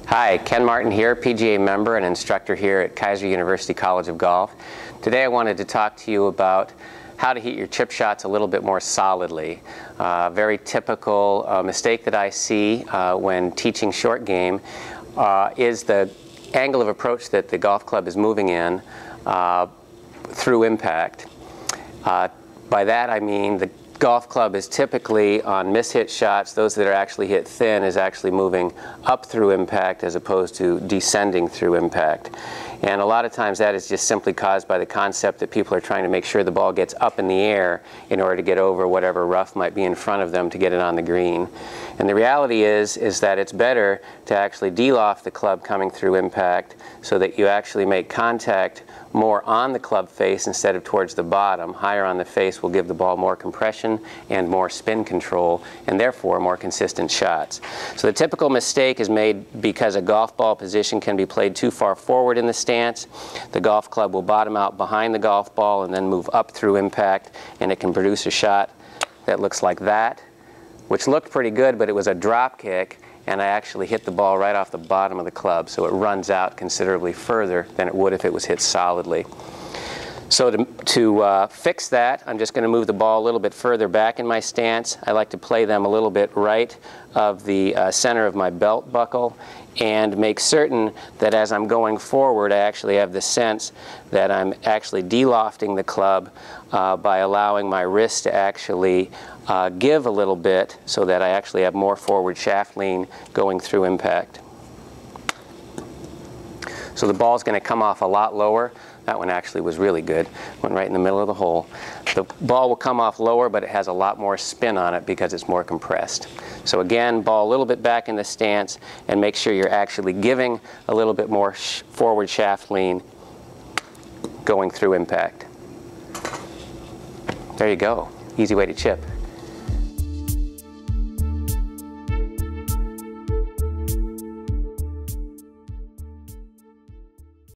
Hi, Ken Martin here, PGA member and instructor here at Keiser University College of Golf. Today I wanted to talk to you about how to hit your chip shots a little bit more solidly. Very typical mistake that I see when teaching short game is the angle of approach that the golf club is moving in through impact. By that I mean the golf club is typically on mishit shots, those that are actually hit thin is actually moving up through impact as opposed to descending through impact. And a lot of times that is just simply caused by the concept that people are trying to make sure the ball gets up in the air in order to get over whatever rough might be in front of them to get it on the green. And the reality is that it's better to actually de-loft the club coming through impact so that you actually make contact more on the club face instead of towards the bottom. Higher on the face will give the ball more compression and more spin control, and therefore more consistent shots. So the typical mistake is made because a golf ball position can be played too far forward in the stance. The golf club will bottom out behind the golf ball and then move up through impact, and it can produce a shot that looks like that, which looked pretty good, but it was a drop kick, and I actually hit the ball right off the bottom of the club, so it runs out considerably further than it would if it was hit solidly. So to fix that, I'm just going to move the ball a little bit further back in my stance. I like to play them a little bit right of the center of my belt buckle and make certain that as I'm going forward, I actually have the sense that I'm actually de-lofting the club by allowing my wrist to actually give a little bit so that I actually have more forward shaft lean going through impact. So the ball's going to come off a lot lower. That one actually was really good. Went right in the middle of the hole. The ball will come off lower, but it has a lot more spin on it because it's more compressed. So again, ball a little bit back in the stance and make sure you're actually giving a little bit more forward shaft lean going through impact. There you go. Easy way to chip.